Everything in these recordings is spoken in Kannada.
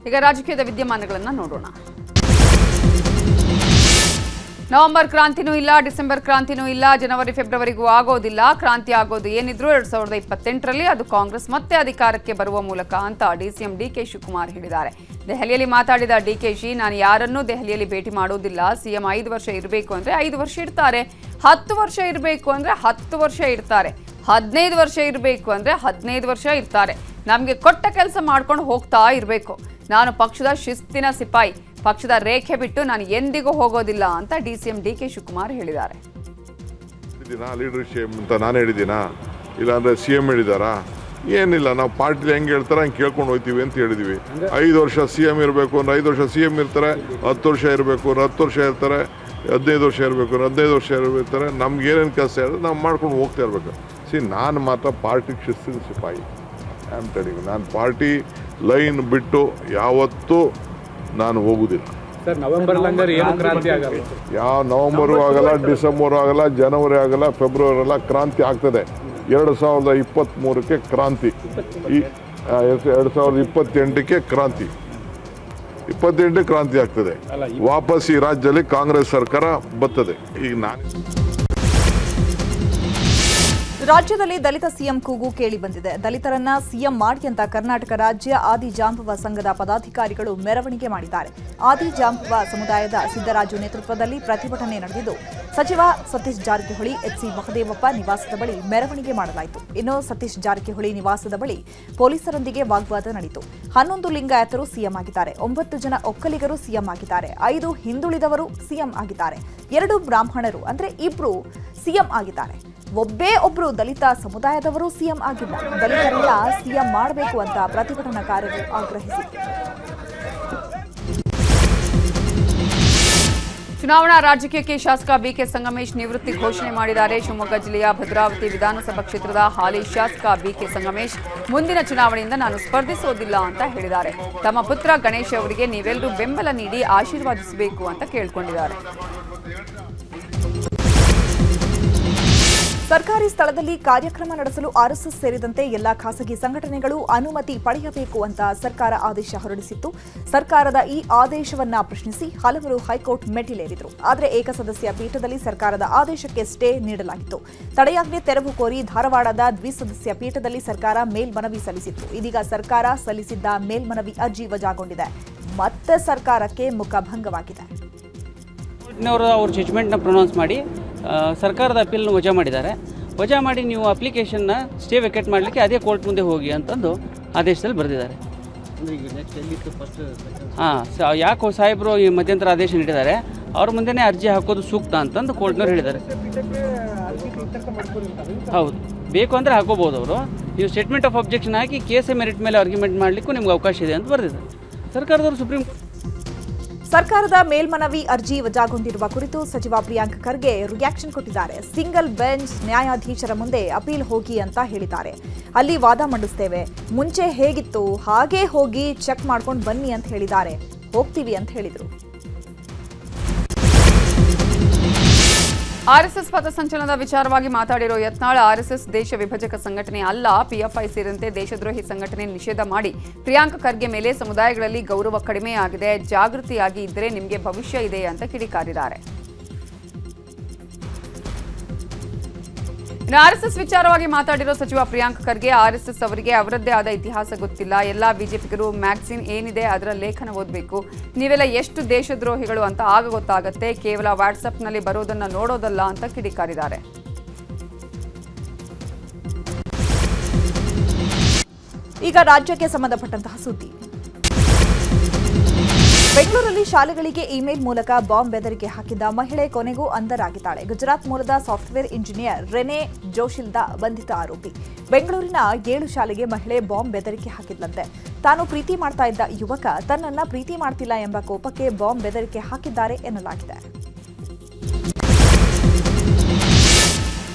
ಈಗ ರಾಜಕೀಯದ ವಿದ್ಯಮಾನಗಳನ್ನು ನೋಡೋಣ. ನವೆಂಬರ್ ಕ್ರಾಂತಿನೂ ಇಲ್ಲ, ಡಿಸೆಂಬರ್ ಕ್ರಾಂತಿನೂ ಇಲ್ಲ, ಜನವರಿ ಫೆಬ್ರವರಿಗೂ ಆಗೋದಿಲ್ಲ. ಕ್ರಾಂತಿ ಆಗೋದು ಏನಿದ್ರು 2028ರಲ್ಲಿ ಅದು ಕಾಂಗ್ರೆಸ್ ಮತ್ತೆ ಅಧಿಕಾರಕ್ಕೆ ಬರುವ ಮೂಲಕ ಅಂತ ಡಿಸಿಎಂ ಡಿಕೆ ಶಿವಕುಮಾರ್ ಹೇಳಿದ್ದಾರೆ. ದೆಹಲಿಯಲ್ಲಿ ಮಾತಾಡಿದ ಡಿಕೆಶಿ, ನಾನು ಯಾರನ್ನೂ ದೆಹಲಿಯಲ್ಲಿ ಭೇಟಿ ಮಾಡೋದಿಲ್ಲ. ಸಿಎಂ 5 ವರ್ಷ ಇರಬೇಕು ಅಂದ್ರೆ 5 ವರ್ಷ ಇರ್ತಾರೆ, 10 ವರ್ಷ ಇರಬೇಕು ಅಂದ್ರೆ 10 ವರ್ಷ ಇರ್ತಾರೆ, 15 ವರ್ಷ ಇರಬೇಕು ಅಂದ್ರೆ 15 ವರ್ಷ ಇರ್ತಾರೆ. ನಮಗೆ ಕೊಟ್ಟ ಕೆಲಸ ಮಾಡ್ಕೊಂಡು ಹೋಗ್ತಾ ಇರಬೇಕು. ನಾನು ಪಕ್ಷದ ಶಿಸ್ತಿನ ಸಿಪಾಯಿ, ಪಕ್ಷದ ರೇಖೆ ಬಿಟ್ಟು ನಾನು ಎಂದಿಗೂ ಹೋಗೋದಿಲ್ಲ ಅಂತ ಡಿಸಿಎಂ ಡಿಕೆ ಶಿವಕುಮಾರ್ ಹೇಳಿದ್ದಾರೆ. ಲೀಡರ್ಶಿಪ್ ಅಂತ ನಾನು ಹೇಳಿದ್ದೀನಾ, ಇಲ್ಲಾಂದ್ರೆ ಸಿಎಂ ಹೇಳಿದಾರಾ? ಏನಿಲ್ಲ, ನಾವು ಪಾರ್ಟಿಲಿ ಹೆಂಗೆ ಹೇಳ್ತಾರೆ ಹಂಗೆ ಕೇಳ್ಕೊಂಡು ಹೋಗ್ತೀವಿ ಅಂತ ಹೇಳಿದ್ವಿ. 5 ವರ್ಷ ಸಿಎಂ ಇರಬೇಕು ಅಂದ್ರೆ 5 ವರ್ಷ ಸಿಎಂ ಇರ್ತಾರೆ, 10 ವರ್ಷ ಇರಬೇಕು ಅಂದ್ರೆ 10 ವರ್ಷ ಇರ್ತಾರೆ, 15 ವರ್ಷ ಇರಬೇಕು ಅಂದ್ರೆ 15 ವರ್ಷ ಇರ್ತಾರೆ. ನಮ್ಗೆ ಏನೇನು ಕೆಲಸ ಹೇಳಿದ್ರೆ ನಾವು ಮಾಡ್ಕೊಂಡು ಹೋಗ್ತಾ ಇರಬೇಕು. ನಾನು ಮಾತ್ರ ಪಾರ್ಟಿ ಶಿಸ್ತಿನ ಸಿಪಾಯಿ. ನಾನು ಪಾರ್ಟಿ ಲೈನ್ ಬಿಟ್ಟು ಯಾವತ್ತೂ ನಾನು ಹೋಗುದಿಲ್ಲ. ಯಾವ ನವೆಂಬರು ಆಗಲ್ಲ, ಡಿಸೆಂಬರು ಆಗಲ್ಲ, ಜನವರಿ ಆಗಲ್ಲ, ಫೆಬ್ರವರಿ ಆಗಲ್ಲ, ಕ್ರಾಂತಿ ಆಗ್ತದೆ. 2023ಕ್ಕೆ ಕ್ರಾಂತಿ, 2028ಕ್ಕೆ ಕ್ರಾಂತಿ, 28ಕ್ಕೆ ಕ್ರಾಂತಿ ಆಗ್ತದೆ. ವಾಪಸ್ ಈ ರಾಜ್ಯದಲ್ಲಿ ಕಾಂಗ್ರೆಸ್ ಸರ್ಕಾರ ಬರ್ತದೆ. ಈಗ ರಾಜ್ಯದಲ್ಲಿ ದಲಿತ ಸಿಎಂ ಕೂಗು ಕೇಳಿ ಬಂದಿದೆ. ದಲಿತರನ್ನ ಸಿಎಂ ಮಾಡಿ ಅಂತ ಕರ್ನಾಟಕ ರಾಜ್ಯ ಆದಿಜಾಂಬವ ಸಂಘದ ಪದಾಧಿಕಾರಿಗಳು ಮೆರವಣಿಗೆ ಮಾಡಿದ್ದಾರೆ. ಆದಿಜಾಂಬವ ಸಮುದಾಯದ ಸಿದ್ದರಾಜು ನೇತೃತ್ವದಲ್ಲಿ ಪ್ರತಿಭಟನೆ ನಡೆದಿದ್ದು, ಸಚಿವ ಸತೀಶ್ ಜಾರಕಿಹೊಳಿ, ಎಚ್ಸಿ ಮಹದೇವಪ್ಪ ನಿವಾಸದ ಬಳಿ ಮೆರವಣಿಗೆ ಮಾಡಲಾಯಿತು. ಇನ್ನು ಸತೀಶ್ ಜಾರಕಿಹೊಳಿ ನಿವಾಸದ ಬಳಿ ಪೊಲೀಸರೊಂದಿಗೆ ವಾಗ್ವಾದ ನಡೆಯಿತು. 11 ಲಿಂಗಾಯತರು ಸಿಎಂ ಆಗಿದ್ದಾರೆ, 9 ಜನ ಒಕ್ಕಲಿಗರು ಸಿಎಂ ಆಗಿದ್ದಾರೆ, 5 ಹಿಂದುಳಿದವರು ಸಿಎಂ ಆಗಿದ್ದಾರೆ, 2 ಬ್ರಾಹ್ಮಣರು ಅಂದ್ರೆ 2 ಸಿಎಂ ಆಗಿದ್ದಾರೆ. ಒಬ್ಬರು ದಲಿತ ಸಮುದಾಯದವರು ಸಿಎಂ ಆಗಿಲ್ಲ. ದಲಿತರೆಲ್ಲ ಸಿಎಂ ಮಾಡಬೇಕು ಅಂತ ಪ್ರತಿಭಟನಾಕಾರರು ಆಗ್ರಹಿಸಿದರು. ಚುನಾವಣಾ ರಾಜಕೀಯಕ್ಕೆ ಶಾಸಕ ಬಿಕೆ ಸಂಗಮೇಶ್ ನಿವೃತ್ತಿ ಘೋಷಣೆ ಮಾಡಿದ್ದಾರೆ. ಶಿವಮೊಗ್ಗ ಜಿಲ್ಲೆಯ ಭದ್ರಾವತಿ ವಿಧಾನಸಭಾ ಕ್ಷೇತ್ರದ ಹಾಲಿ ಶಾಸಕ ಬಿಕೆ ಸಂಗಮೇಶ್ ಮುಂದಿನ ಚುನಾವಣೆಯಿಂದ ನಾನು ಸ್ಪರ್ಧಿಸೋದಿಲ್ಲ ಅಂತ ಹೇಳಿದ್ದಾರೆ. ತಮ್ಮ ಪುತ್ರ ಗಣೇಶ್ ಅವರಿಗೆ ನೀವೆಲ್ಲರೂ ಬೆಂಬಲ ನೀಡಿ ಆಶೀರ್ವಾದಿಸಬೇಕು ಅಂತ ಕೇಳಿಕೊಂಡಿದ್ದಾರೆ. ಸರ್ಕಾರಿ ಸ್ಥಳದಲ್ಲಿ ಕಾರ್ಯಕ್ರಮ ನಡೆಸಲು ಆರ್ಎಸ್ಎಸ್ ಸೇರಿದಂತೆ ಎಲ್ಲಾ ಖಾಸಗಿ ಸಂಘಟನೆಗಳು ಅನುಮತಿ ಪಡೆಯಬೇಕು ಅಂತ ಸರ್ಕಾರ ಆದೇಶ ಹೊರಡಿಸಿತ್ತು. ಸರ್ಕಾರದ ಈ ಆದೇಶವನ್ನ ಪ್ರಶ್ನಿಸಿ ಹಲವರು ಹೈಕೋರ್ಟ್ ಮೆಟ್ಟಿಲೇರಿದ್ರು. ಆದರೆ ಏಕಸದಸ್ಯ ಪೀಠದಲ್ಲಿ ಸರ್ಕಾರದ ಆದೇಶಕ್ಕೆ ಸ್ಟೇ ನೀಡಲಾಗಿತ್ತು. ತಡೆಯಾಜ್ಞೆ ತೆರವು ಕೋರಿ ಧಾರವಾಡದ ದ್ವಿಸದಸ್ಯ ಪೀಠದಲ್ಲಿ ಸರ್ಕಾರ ಮೇಲ್ಮನವಿ ಸಲ್ಲಿಸಿತ್ತು. ಇದೀಗ ಸರ್ಕಾರ ಸಲ್ಲಿಸಿದ್ದ ಮೇಲ್ಮನವಿ ಅರ್ಜಿ ವಜಾಗೊಂಡಿದೆ. ಮತ್ತೆ ಸರ್ಕಾರಕ್ಕೆ ಮುಖಭಂಗವಾಗಿದೆ. ಅವ್ರ ಜಡ್ಜ್ಮೆಂಟ್ನ ಪ್ರೊನೌನ್ಸ್ ಮಾಡಿ ಸರ್ಕಾರದ ಅಪೀಲ್ನ ವಜಾ ಮಾಡಿದ್ದಾರೆ. ವಜಾ ಮಾಡಿ ನೀವು ಅಪ್ಲಿಕೇಶನ್ನ ಸ್ಟೇ ವೆಕೇಟ್ ಮಾಡಲಿಕ್ಕೆ ಅದೇ ಕೋರ್ಟ್ ಮುಂದೆ ಹೋಗಿ ಅಂತಂದು ಆದೇಶದಲ್ಲಿ ಬರೆದಿದ್ದಾರೆ. ಯಾಕೆ ಸಾಹೇಬರು ಈ ಮಧ್ಯಂತರ ಆದೇಶ ನೀಡಿದ್ದಾರೆ, ಅವ್ರ ಮುಂದೆನೇ ಅರ್ಜಿ ಹಾಕೋದು ಸೂಕ್ತ ಅಂತಂದು ಕೋರ್ಟ್ನವ್ರು ಹೇಳಿದ್ದಾರೆ. ಹೌದು, ಬೇಕು ಅಂದರೆ ಹಾಕೋಬೋದು. ಅವರು ನೀವು statement of objection hockey case merit ಮೇಲೆ ಆರ್ಗ್ಯುಮೆಂಟ್ ಮಾಡಲಿಕ್ಕೂ ನಿಮ್ಗೆ ಅವಕಾಶ ಇದೆ ಅಂತ ಬರೆದಿದ್ದಾರೆ. ಸರ್ಕಾರದವರು ಸುಪ್ರೀಂ ಸರ್ಕಾರದ ಮೇಲ್ಮನವಿ ಅರ್ಜಿ ವಜಾಗೊಂಡಿರುವ ಕುರಿತು ಸಚಿವ ಪ್ರಿಯಾಂಕ್ ಖರ್ಗೆ ರಿಯಾಕ್ಷನ್ ಕೊಟ್ಟಿದ್ದಾರೆ. ಸಿಂಗಲ್ ಬೆಂಚ್ ನ್ಯಾಯಾಧೀಶರ ಮುಂದೆ ಅಪೀಲ್ ಹೋಗಿ ಅಂತ ಹೇಳಿದ್ದಾರೆ. ಅಲ್ಲಿ ವಾದ ಮಂಡಿಸ್ತೇವೆ, ಮುಂಚೆ ಹೇಗಿತ್ತು ಹಾಗೇ ಹೋಗಿ ಚೆಕ್ ಮಾಡ್ಕೊಂಡು ಬನ್ನಿ ಅಂತ ಹೇಳಿದ್ದಾರೆ. ಹೋಗ್ತೀವಿ ಅಂತ ಹೇಳಿದರು. ಆರ್ಎಸ್ಎಸ್ ಪಥಸಂಚಲನದ ವಿಚಾರವಾಗಿ ಮಾತಾಡಿರೋ ಯತ್ನಾಳ್, ಆರ್ಎಸ್ಎಸ್ ದೇಶ ವಿಭಜಕ ಸಂಘಟನೆ ಅಲ್ಲ, ಪಿಎಫ್ಐ ಸೇರಿದಂತೆ ದೇಶದ್ರೋಹಿ ಸಂಘಟನೆ ನಿಷೇಧ ಮಾಡಿ ಪ್ರಿಯಾಂಕ್ ಖರ್ಗೆ ಮೇಲೆ ಸಮುದಾಯಗಳಲ್ಲಿ ಗೌರವ ಕಡಿಮೆಯಾಗಿದೆ, ಜಾಗೃತಿಯಾಗಿ ಇದ್ದರೆ ನಿಮಗೆ ಭವಿಷ್ಯ ಇದೆ ಅಂತ ಕಿಡಿಕಾರಿದ್ದಾರೆ. ಆರ್ಎಸ್ಎಸ್ ವಿಚಾರವಾಗಿ ಮಾತಾಡಿರೋ ಸಚಿವ ಪ್ರಿಯಾಂಕ್ ಖರ್ಗೆ, ಆರ್ಎಸ್ಎಸ್ ಅವರಿಗೆ ಅವರದ್ದೇ ಆದ ಇತಿಹಾಸ ಗೊತ್ತಿಲ್ಲ. ಎಲ್ಲಾ ಬಿಜೆಪಿಗರು ಮ್ಯಾಗ್ಝಿನ್ ಏನಿದೆ ಅದರ ಲೇಖನ ಓದಬೇಕು. ನೀವೆಲ್ಲ ಎಷ್ಟು ದೇಶದ್ರೋಹಿಗಳು ಅಂತ ಆಗ ಗೊತ್ತಾಗತ್ತೆ, ಕೇವಲ ವಾಟ್ಸ್ಆಪ್ನಲ್ಲಿ ಬರೋದನ್ನ ನೋಡೋದಲ್ಲ ಅಂತ ಕಿಡಿಕಾರಿದ್ದಾರೆ. ಈಗ ರಾಜ್ಯಕ್ಕೆ ಸಂಬಂಧಪಟ್ಟಂತಹ ಸುದ್ದಿ. ಬೆಂಗಳೂರಲ್ಲಿ ಶಾಲೆಗಳಿಗೆ ಇಮೇಲ್ ಮೂಲಕ ಬಾಂಬ್ ಬೆದರಿಕೆ ಹಾಕಿದ್ದ ಮಹಿಳೆ ಕೊನೆಗೂ ಅಂಧರಾಗಿದ್ದಾಳೆ. ಗುಜರಾತ್ ಮೂಲದ ಸಾಫ್ಟ್ವೇರ್ ಇಂಜಿನಿಯರ್ ರೆನೆ ಜೋಶಿಲ್ದಾ ಬಂಧಿತ ಆರೋಪಿ. ಬೆಂಗಳೂರಿನ 7 ಶಾಲೆಗೆ ಮಹಿಳೆ ಬಾಂಬ್ ಬೆದರಿಕೆ ಹಾಕಿದ್ಲಂತೆ. ತಾನು ಪ್ರೀತಿ ಮಾಡ್ತಾ ಇದ್ದ ಯುವಕ ತನ್ನನ್ನ ಪ್ರೀತಿ ಮಾಡ್ತಿಲ್ಲ ಎಂಬ ಕೋಪಕ್ಕೆ ಬಾಂಬ್ ಬೆದರಿಕೆ ಹಾಕಿದ್ದಾರೆ ಎನ್ನಲಾಗಿದೆ.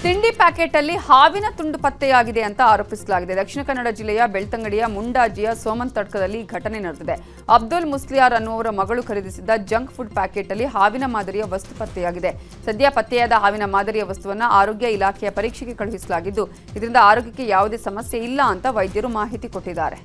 ತಿಂಡಿ ಪ್ಯಾಕೆಟ್ ಅಲ್ಲಿ ಹಾವಿನ ತುಂಡು ಪತ್ತೆಯಾಗಿದೆ ಅಂತ ಆರೋಪಿಸಲಾಗಿದೆ. ದಕ್ಷಿಣ ಕನ್ನಡ ಜಿಲ್ಲೆಯ ಬೆಳ್ತಂಗಡಿಯ ಮುಂಡಾಜಿಯ ಸೋಮನ್ ತಡ್ಕದಲ್ಲಿ ಘಟನೆ ನಡೆದಿದೆ. ಅಬ್ದುಲ್ ಮುಸ್ಲಿಯಾರ್ ಅನ್ನುವರ ಮಗಳು ಖರೀದಿಸಿದ್ದ ಜಂಕ್ ಫುಡ್ ಪ್ಯಾಕೆಟ್ ಅಲ್ಲಿ ಹಾವಿನ ಮಾದರಿಯ ವಸ್ತು ಪತ್ತೆಯಾಗಿದೆ. ಸದ್ಯ ಪತ್ತೆಯಾದ ಹಾವಿನ ಮಾದರಿಯ ವಸ್ತುವನ್ನು ಆರೋಗ್ಯ ಇಲಾಖೆಯ ಪರೀಕ್ಷೆಗೆ ಕಳುಹಿಸಲಾಗಿದ್ದು, ಇದರಿಂದ ಆರೋಗ್ಯಕ್ಕೆ ಯಾವುದೇ ಸಮಸ್ಯೆ ಇಲ್ಲ ಅಂತ ವೈದ್ಯರು ಮಾಹಿತಿ ಕೊಟ್ಟಿದ್ದಾರೆ.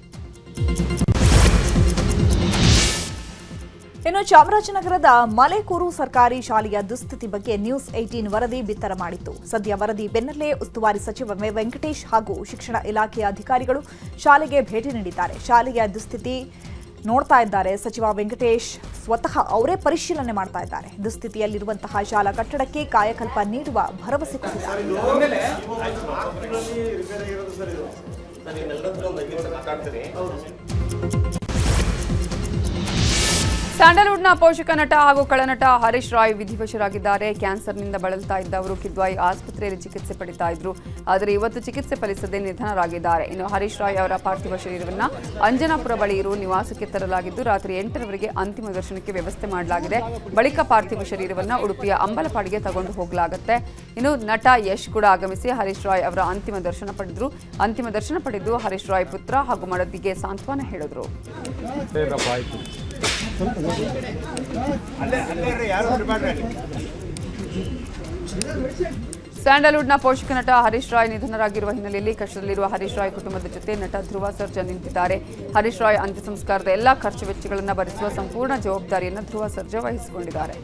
ಇನ್ನು ಚಾಮರಾಜನಗರದ ಮಲೆಕೂರು ಸರ್ಕಾರಿ ಶಾಲೆಯ ದುಸ್ಥಿತಿ ಬಗ್ಗೆ ನ್ಯೂಸ್ 18 ವರದಿ ಬಿತ್ತರ ಮಾಡಿತ್ತು. ಸದ್ಯ ವರದಿ ಬೆನ್ನಲ್ಲೇ ಉಸ್ತುವಾರಿ ಸಚಿವ ವೆಂಕಟೇಶ್ ಹಾಗೂ ಶಿಕ್ಷಣ ಇಲಾಖೆಯ ಅಧಿಕಾರಿಗಳು ಶಾಲೆಗೆ ಭೇಟಿ ನೀಡಿದ್ದಾರೆ. ಶಾಲೆಯ ದುಸ್ಥಿತಿ ನೋಡ್ತಾ ಇದ್ದಾರೆ ಸಚಿವ ವೆಂಕಟೇಶ್. ಸ್ವತಃ ಅವರೇ ಪರಿಶೀಲನೆ ಮಾಡ್ತಾ ಇದ್ದಾರೆ. ದುಸ್ಥಿತಿಯಲ್ಲಿರುವಂತಹ ಶಾಲಾ ಕಟ್ಟಡಕ್ಕೆ ಕಾಯಕಲ್ಪ ನೀಡುವ ಭರವಸೆ ಕೊಟ್ಟಿದ್ದಾರೆ. ಸ್ಯಾಂಡಲ್ವುಡ್ನ ಪೋಷಕ ನಟ ಹಾಗೂ ಕಳನಟ ಹರೀಶ್ ರಾಯ್ ವಿಧಿವಶರಾಗಿದ್ದಾರೆ. ಕ್ಯಾನ್ಸರ್ನಿಂದ ಬಳಲ್ತಾ ಇದ್ದವರು ಕಿದ್ವಾಯಿ ಆಸ್ಪತ್ರೆಯಲ್ಲಿ ಚಿಕಿತ್ಸೆ ಪಡಿತಾ ಇದ್ರು. ಆದರೆ ಇವತ್ತು ಚಿಕಿತ್ಸೆ ಫಲಿಸದೆ ನಿಧನರಾಗಿದ್ದಾರೆ. ಇನ್ನು ಹರೀಶ್ ರಾಯ್ ಅವರ ಪಾರ್ಥಿವ ಶರೀರವನ್ನು ಅಂಜನಾಪುರ ಬಳಿ ಇರುವ ನಿವಾಸಕ್ಕೆ ತರಲಾಗಿದ್ದು ರಾತ್ರಿ 8ರವರೆಗೆ ಅಂತಿಮ ದರ್ಶನಕ್ಕೆ ವ್ಯವಸ್ಥೆ ಮಾಡಲಾಗಿದೆ. ಬಳಿಕ ಪಾರ್ಥಿವ ಶರೀರವನ್ನು ಉಡುಪಿಯ ಅಂಬಲಪಾಡಿಗೆ ತಗೊಂಡು ಹೋಗಲಾಗುತ್ತೆ. ಇನ್ನು ನಟ ಯಶ್ ಕೂಡ ಆಗಮಿಸಿ ಹರೀಶ್ ರಾಯ್ ಅವರ ಅಂತಿಮ ದರ್ಶನ ಪಡೆದು ಹರೀಶ್ ರಾಯ್ ಪುತ್ರ ಹಾಗೂ ಮಡದಿಗೆ ಸಾಂತ್ವನ ಹೇಳಿದರು. ಸ್ಯಾಂಡಲ್ವುಡ್ನ ಪೋಷಕ ನಟ ಹರೀಶ್ ರಾಯ್ ನಿಧನರಾಗಿರುವ ಹಿನ್ನೆಲೆಯಲ್ಲಿ ಕಷ್ಟದಲ್ಲಿರುವ ಹರೀಶ್ ರಾಯ್ ಕುಟುಂಬದ ಜೊತೆ ನಟ ಧ್ರುವ ಸರ್ಜಾ ನಿಂತಿದ್ದಾರೆ. ಹರೀಶ್ ರಾಯ್ ಅಂತ್ಯ ಸಂಸ್ಕಾರದ ಎಲ್ಲಾ ಖರ್ಚು ವೆಚ್ಚಗಳನ್ನು ಭರಿಸುವ ಸಂಪೂರ್ಣ ಜವಾಬ್ದಾರಿಯನ್ನು ಧ್ರುವ ಸರ್ಜಾ ವಹಿಸಿಕೊಂಡಿದ್ದಾರೆ.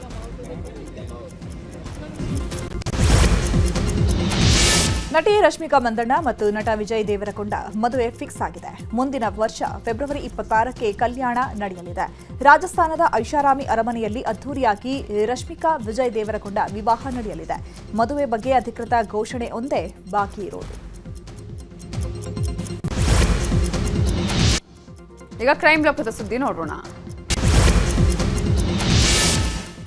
ನಟಿ ರಶ್ಮಿಕಾ ಮಂದಣ್ಣ ಮತ್ತು ನಟ ವಿಜಯ್ ದೇವರಕೊಂಡ ಮದುವೆ ಫಿಕ್ಸ್ ಆಗಿದೆ. ಮುಂದಿನ ವರ್ಷ ಫೆಬ್ರವರಿ 26ಕ್ಕೆ ಕಲ್ಯಾಣ ನಡೆಯಲಿದೆ. ರಾಜಸ್ಥಾನದ ಐಷಾರಾಮಿ ಅರಮನೆಯಲ್ಲಿ ಅದ್ದೂರಿಯಾಗಿ ರಶ್ಮಿಕಾ ವಿಜಯ್ ದೇವರಕೊಂಡ ವಿವಾಹ ನಡೆಯಲಿದೆ. ಮದುವೆ ಬಗ್ಗೆ ಅಧಿಕೃತ ಘೋಷಣೆ ಒಂದೇ ಬಾಕಿ ಇರೋದು. ಈಗ ಕ್ರೈಮ್ ಲೋಕದ ಸುದ್ದಿ ನೋಡೋಣ.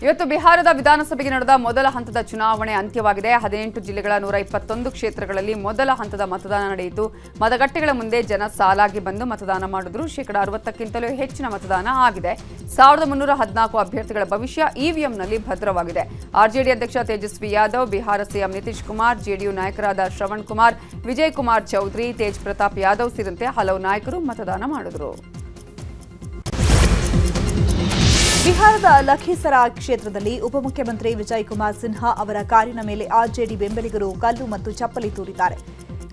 ಇವತ್ತು ಬಿಹಾರದ ವಿಧಾನಸಭೆಗೆ ನಡೆದ ಮೊದಲ ಹಂತದ ಚುನಾವಣೆ ಅಂತ್ಯವಾಗಿದೆ. 18 ಜಿಲ್ಲೆಗಳ 121 ಕ್ಷೇತ್ರಗಳಲ್ಲಿ ಮೊದಲ ಹಂತದ ಮತದಾನ ನಡೆಯಿತು. ಮತಗಟ್ಟೆಗಳ ಮುಂದೆ ಜನ ಸಾಲಾಗಿ ಬಂದು ಮತದಾನ ಮಾಡಿದ್ರು. 60%ಕ್ಕಿಂತಲೂ ಹೆಚ್ಚಿನ ಮತದಾನ ಆಗಿದೆ. 1314 ಅಭ್ಯರ್ಥಿಗಳ ಭವಿಷ್ಯ ಇವಿಎಂನಲ್ಲಿ ಭದ್ರವಾಗಿದೆ. ಆರ್ಜೆಡಿ ಅಧ್ಯಕ್ಷ ತೇಜಸ್ವಿ ಯಾದವ್, ಬಿಹಾರ ಸಿಎಂ ನಿತೀಶ್ ಕುಮಾರ್, ಜೆಡಿಯು ನಾಯಕರಾದ ಶ್ರವಣ್ ಕುಮಾರ್, ವಿಜಯ್ ಕುಮಾರ್ ಚೌಧರಿ, ತೇಜ್ ಪ್ರತಾಪ್ ಯಾದವ್ ಸೇರಿದಂತೆ ಹಲವು ನಾಯಕರು ಮತದಾನ ಮಾಡಿದರು. ಬಿಹಾರದ ಲಖೀಸರಾ ಕ್ಷೇತ್ರದಲ್ಲಿ ಉಪಮುಖ್ಯಮಂತ್ರಿ ವಿಜಯ್ ಕುಮಾರ್ ಸಿನ್ಹಾ ಅವರ ಕಾರಿನ ಮೇಲೆ ಆರ್ಜೆಡಿ ಬೆಂಬಲಿಗರು ಕಲ್ಲು ಮತ್ತು ಚಪ್ಪಲಿ ತೂರಿದ್ದಾರೆ.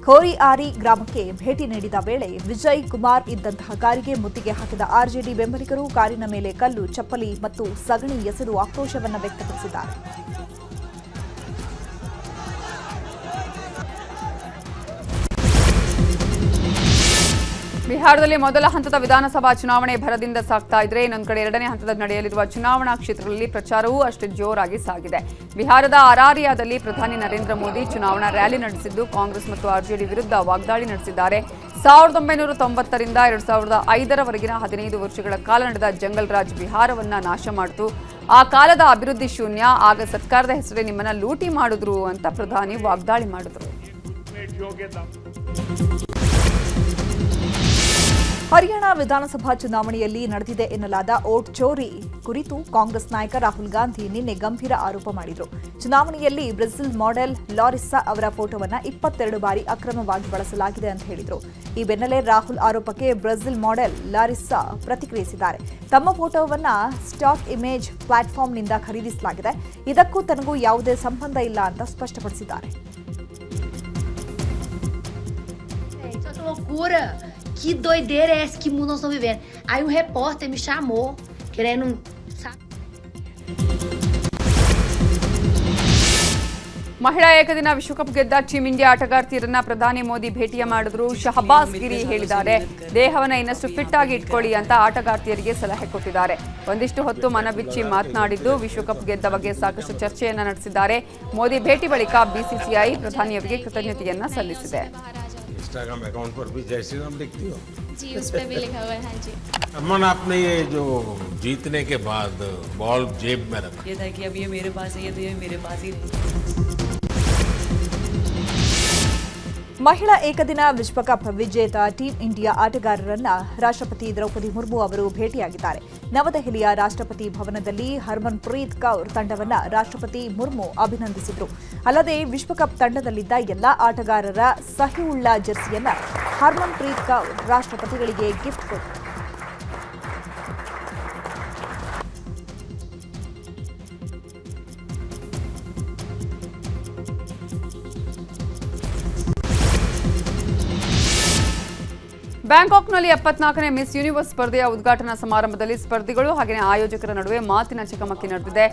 ಖೋರಿಆರಿ ಗ್ರಾಮಕ್ಕೆ ಭೇಟಿ ನೀಡಿದ ವೇಳೆ ವಿಜಯ್ ಕುಮಾರ್ ಇದ್ದಂತಹ ಕಾರಿಗೆ ಮುತ್ತಿಗೆ ಹಾಕಿದ ಆರ್ಜೆಡಿ ಬೆಂಬಲಿಗರು ಕಾರಿನ ಮೇಲೆ ಕಲ್ಲು, ಚಪ್ಪಲಿ ಮತ್ತು ಸಗಣಿ ಎಸೆದು ಆಕ್ರೋಶವನ್ನು ವ್ಯಕ್ತಪಡಿಸಿದ್ದಾರೆ. ಬಿಹಾರದಲ್ಲಿ ಮೊದಲ ಹಂತದ ವಿಧಾನಸಭಾ ಚುನಾವಣೆ ಭರದಿಂದ ಸಾಗ್ತಾ ಇದ್ರೆ ಇನ್ನೊಂದು ಕಡೆ ಎರಡನೇ ಹಂತದ ನಡೆಯಲಿರುವ ಚುನಾವಣಾ ಕ್ಷೇತ್ರಗಳಲ್ಲಿ ಪ್ರಚಾರವೂ ಅಷ್ಟೇ ಜೋರಾಗಿ ಸಾಗಿದೆ. ಬಿಹಾರದ ಅರಾರಿಯಾದಲ್ಲಿ ಪ್ರಧಾನಿ ನರೇಂದ್ರ ಮೋದಿ ಚುನಾವಣಾ ರ್ಯಾಲಿ ನಡೆಸಿದ್ದು ಕಾಂಗ್ರೆಸ್ ಮತ್ತು ಆರ್ಜೆಡಿ ವಿರುದ್ಧ ವಾಗ್ದಾಳಿ ನಡೆಸಿದ್ದಾರೆ. 1990ರಿಂದ 2005ರವರೆಗಿನ 15 ವರ್ಷಗಳ ಕಾಲ ನಡೆದ ಜಂಗಲ್ ರಾಜ್ ಬಿಹಾರವನ್ನ ನಾಶ ಮಾಡಿತು. ಆ ಕಾಲದ ಅಭಿವೃದ್ಧಿ ಶೂನ್ಯ. ಆಗ ಸರ್ಕಾರದ ಹೆಸರೇ ನಿಮ್ಮನ್ನ ಲೂಟಿ ಮಾಡಿದ್ರು ಅಂತ ಪ್ರಧಾನಿ ವಾಗ್ದಾಳಿ ಮಾಡಿದ್ರು. ಹರಿಯಾಣ ವಿಧಾನಸಭಾ ಚುನಾವಣೆಯಲ್ಲಿ ನಡೆದಿದೆ ಎನ್ನಲಾದ ವೋಟ್ ಚೋರಿ ಕುರಿತು ಕಾಂಗ್ರೆಸ್ ನಾಯಕ ರಾಹುಲ್ ಗಾಂಧಿ ನಿನ್ನೆ ಗಂಭೀರ ಆರೋಪ ಮಾಡಿದರು. ಚುನಾವಣೆಯಲ್ಲಿ ಬ್ರೆಜಿಲ್ ಮಾಡೆಲ್ ಲಾರಿಸ್ಸಾ ಅವರ ಫೋಟೋವನ್ನು 22 ಬಾರಿ ಅಕ್ರಮವಾಗಿ ಬಳಸಲಾಗಿದೆ ಅಂತ ಹೇಳಿದರು. ಈ ಬೆನ್ನಲ್ಲೇ ರಾಹುಲ್ ಆರೋಪಕ್ಕೆ ಬ್ರೆಜಿಲ್ ಮಾಡೆಲ್ ಲಾರಿಸ್ಸಾ ಪ್ರತಿಕ್ರಿಯಿಸಿದ್ದಾರೆ. ತಮ್ಮ ಫೋಟೋವನ್ನು ಸ್ಟಾಕ್ ಇಮೇಜ್ ಪ್ಲಾಟ್ಫಾರ್ಮ್ನಿಂದ ಖರೀದಿಸಲಾಗಿದೆ. ಇದಕ್ಕೂ ತನಗೂ ಯಾವುದೇ ಸಂಬಂಧ ಇಲ್ಲ ಅಂತ ಸ್ಪಷ್ಟಪಡಿಸಿದ್ದಾರೆ. Que doideira é essa que mundo nós estamos vivendo? Aí um repórter me chamou, querendo... ಮಹಿಳಾ ಏಕದಿನ ವಿಶ್ವಕಪ್ ಗೆದ್ದ ಟೀಂ ಇಂಡಿಯಾ ಆಟಗಾರ್ತಿಯರನ್ನ ಪ್ರಧಾನಿ ಮೋದಿ ಭೇಟಿಯ ಮಾಡಿದ್ರು. ಶಹಬಾಜ್ ಗಿರಿ ಹೇಳಿದ್ದಾರೆ, ದೇಹವನ್ನ ಇನ್ನಷ್ಟು ಫಿಟ್ ಆಗಿ ಇಟ್ಕೊಳ್ಳಿ ಅಂತ ಆಟಗಾರ್ತಿಯರಿಗೆ ಸಲಹೆ ಕೊಟ್ಟಿದ್ದಾರೆ. ಒಂದಿಷ್ಟು ಹೊತ್ತು ಮನಬಿಚ್ಚಿ ಮಾತನಾಡಿದ್ದು ವಿಶ್ವಕಪ್ ಗೆದ್ದ ಬಗ್ಗೆ ಸಾಕಷ್ಟು ಚರ್ಚೆಯನ್ನ ನಡೆಸಿದ್ದಾರೆ. ಮೋದಿ ಭೇಟಿ ಬಳಿಕ ಬಿಸಿಸಿಐ ಪ್ರಧಾನಿಯವರಿಗೆ ಕೃತಜ್ಞತೆಯನ್ನ ಸಲ್ಲಿಸಿದೆ. इंस्टाग्राम अकाउंट पर भी जय श्री राम लिखती हो? जी, उस पे भी लिखा हुआ है। हाँ जी। अमन, आपने ये जो जीतने के बाद बॉल जेब में रखा, ये था कि अब ये मेरे पास है, ये तो ये मेरे पास ही नहीं। ಮಹಿಳಾ ಏಕದಿನ ವಿಶ್ವಕಪ್ ವಿಜೇತ ಟೀಂ ಇಂಡಿಯಾ ಆಟಗಾರರನ್ನ ರಾಷ್ಟ್ರಪತಿ ದ್ರೌಪದಿ ಮುರ್ಮು ಅವರು ಭೇಟಿಯಾಗಿದ್ದಾರೆ. ನವದೆಹಲಿಯ ರಾಷ್ಟ್ರಪತಿ ಭವನದಲ್ಲಿ ಹರ್ಮನ್ಪ್ರೀತ್ ಕೌರ್ ತಂಡವನ್ನ ರಾಷ್ಟ್ರಪತಿ ಮುರ್ಮು ಅಭಿನಂದಿಸಿದರು. ಅಲ್ಲದೆ ವಿಶ್ವಕಪ್ ತಂಡದಲ್ಲಿದ್ದ ಎಲ್ಲಾ ಆಟಗಾರರ ಸಹಿಯುಳ್ಳ ಜೆರ್ಸಿಯನ್ನ ಹರ್ಮನ್ಪ್ರೀತ್ ಕೌರ್ ರಾಷ್ಟ್ರಪತಿಗಳಿಗೆ ಗಿಫ್ಟ್ ಕೊಟ್ಟರು. ಬ್ಯಾಂಕಾಕ್ನಲ್ಲಿ 74ನೇ ಮಿಸ್ ಯೂನಿವರ್ಸ್ ಸ್ಪರ್ಧೆಯ ಉದ್ಘಾಟನಾ ಸಮಾರಂಭದಲ್ಲಿ ಸ್ಪರ್ಧಿಗಳು ಹಾಗೆಯೇ ಆಯೋಜಕರ ನಡುವೆ ಮಾತಿನ ಚಕಮಕಿ ನಡೆದಿದೆ.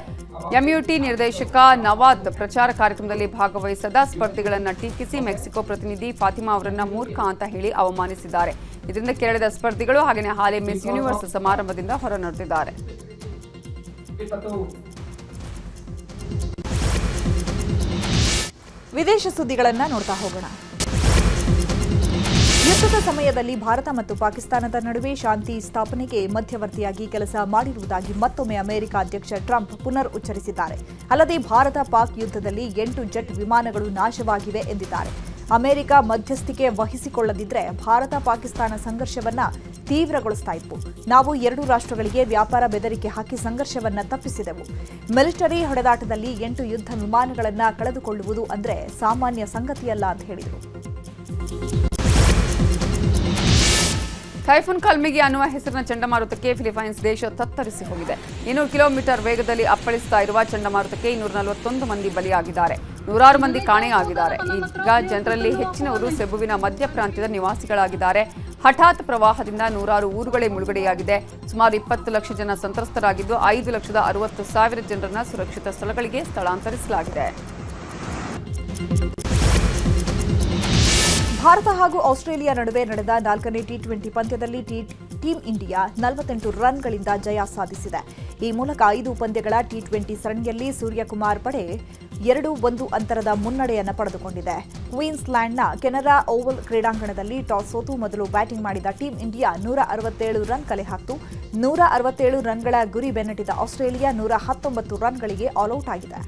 ಎಂಯುಟಿ ನಿರ್ದೇಶಕ ನವಾದ್ ಪ್ರಚಾರ ಕಾರ್ಯಕ್ರಮದಲ್ಲಿ ಭಾಗವಹಿಸದ ಸ್ಪರ್ಧಿಗಳನ್ನು ಟೀಕಿಸಿ ಮೆಕ್ಸಿಕೋ ಪ್ರತಿನಿಧಿ ಫಾತಿಮಾ ಅವರನ್ನ ಮೂರ್ಖ ಅಂತ ಹೇಳಿ ಅವಮಾನಿಸಿದ್ದಾರೆ. ಇದರಿಂದ ಕೆರಳಿದ ಸ್ಪರ್ಧಿಗಳು ಹಾಗೆಯೇ ಹಾಲಿ ಮಿಸ್ ಯೂನಿವರ್ಸ್ ಸಮಾರಂಭದಿಂದ ಹೊರ ನಡೆದಿದ್ದಾರೆ. ವಿದೇಶ ಸುದ್ದಿಗಳನ್ನ ನೋಡ್ತಾ ಹೋಗೋಣ. ಯುದ್ಧದ ಸಮಯದಲ್ಲಿ ಭಾರತ ಮತ್ತು ಪಾಕಿಸ್ತಾನದ ನಡುವೆ ಶಾಂತಿ ಸ್ಥಾಪನೆಗೆ ಮಧ್ಯವರ್ತಿಯಾಗಿ ಕೆಲಸ ಮಾಡಿರುವುದಾಗಿ ಮತ್ತೊಮ್ಮೆ ಅಮೆರಿಕ ಅಧ್ಯಕ್ಷ ಟ್ರಂಪ್ ಪುನರ್ ಉಚ್ಚರಿಸಿದ್ದಾರೆ. ಅಲ್ಲದೆ ಭಾರತ ಪಾಕ್ ಯುದ್ಧದಲ್ಲಿ 8 ಜೆಟ್ ವಿಮಾನಗಳು ನಾಶವಾಗಿವೆ ಎಂದಿದ್ದಾರೆ. ಅಮೆರಿಕ ಮಧ್ಯಸ್ಥಿಕೆ ವಹಿಸಿಕೊಳ್ಳದಿದ್ದರೆ ಭಾರತ ಪಾಕಿಸ್ತಾನ ಸಂಘರ್ಷವನ್ನ ತೀವ್ರಗೊಳಿಸ್ತಾ ಇತ್ತು. ನಾವು 2 ರಾಷ್ಟ್ರಗಳಿಗೆ ವ್ಯಾಪಾರ ಬೆದರಿಕೆ ಹಾಕಿ ಸಂಘರ್ಷವನ್ನ ತಪ್ಪಿಸಿದೆವು. ಮಿಲಿಟರಿ ಹೊಡೆದಾಟದಲ್ಲಿ 8 ಯುದ್ಧ ವಿಮಾನಗಳನ್ನ ಕಳೆದುಕೊಳ್ಳುವುದು ಅಂದ್ರೆ ಸಾಮಾನ್ಯ ಸಂಗತಿಯಲ್ಲ ಅಂತ ಹೇಳಿದರು. ಟೈಫೂನ್ ಕಲ್ಮಿಗಿ ಅನ್ನುವ ಹೆಸರಿನ ಚಂಡಮಾರುತಕ್ಕೆ ಫಿಲಿಪೈನ್ಸ್ ದೇಶ ತತ್ತರಿಸಿ ಹೋಗಿದೆ. 200 ಕಿಲೋಮೀಟರ್ ವೇಗದಲ್ಲಿ ಅಪ್ಪಳಿಸ್ತಾ ಇರುವ ಚಂಡಮಾರುತಕ್ಕೆ 241 ಮಂದಿ ಬಲಿಯಾಗಿದ್ದಾರೆ. 106 ಮಂದಿ ಕಾಣೆಯಾಗಿದ್ದಾರೆ. ಈಗ ಜನರಲ್ಲಿ ಹೆಚ್ಚಿನವರು ಸೆಬುವಿನ ಮಧ್ಯ ಪ್ರಾಂತ್ಯದ ನಿವಾಸಿಗಳಾಗಿದ್ದಾರೆ. ಹಠಾತ್ ಪ್ರವಾಹದಿಂದ 106 ಊರುಗಳೇ ಮುಳುಗಡೆಯಾಗಿದೆ. ಸುಮಾರು 20 ಲಕ್ಷ ಜನ ಸಂತ್ರಸ್ತರಾಗಿದ್ದು 5,60,000 ಜನರನ್ನು ಸುರಕ್ಷಿತ ಸ್ಥಳಗಳಿಗೆ ಸ್ಥಳಾಂತರಿಸಲಾಗಿದೆ. ಭಾರತ ಹಾಗೂ ಆಸ್ಟ್ರೇಲಿಯಾ ನಡುವೆ ನಡೆದ 4ನೇ ಟಿ20 ಪಂದ್ಯದಲ್ಲಿ ಟೀಂ ಇಂಡಿಯಾ 48 ರನ್ಗಳಿಂದ ಜಯ ಸಾಧಿಸಿದೆ. ಈ ಮೂಲಕ 5 ಪಂದ್ಯಗಳ ಟಿ20 ಸರಣಿಯಲ್ಲಿ ಸೂರ್ಯಕುಮಾರ್ ಪಡೆ 2-1 ಅಂತರದ ಮುನ್ನಡೆಯನ್ನು ಪಡೆದುಕೊಂಡಿದೆ. ಕ್ವೀನ್ಸ್ಲ್ಯಾಂಡ್ನ ಕೆನರಾ ಓವಲ್ ಕ್ರೀಡಾಂಗಣದಲ್ಲಿ ಟಾಸ್ ಸೋತು ಮೊದಲು ಬ್ಯಾಟಿಂಗ್ ಮಾಡಿದ ಟೀಂ ಇಂಡಿಯಾ 167 ರನ್ ಕಲೆ ಹಾಕಿತು. 167 ರನ್ಗಳ ಗುರಿ ಬೆನ್ನಟ್ಟಿದ ಆಸ್ಟ್ರೇಲಿಯಾ 119 ರನ್ಗಳಿಗೆ ಆಲ್ಔಟ್ ಆಗಿದೆ.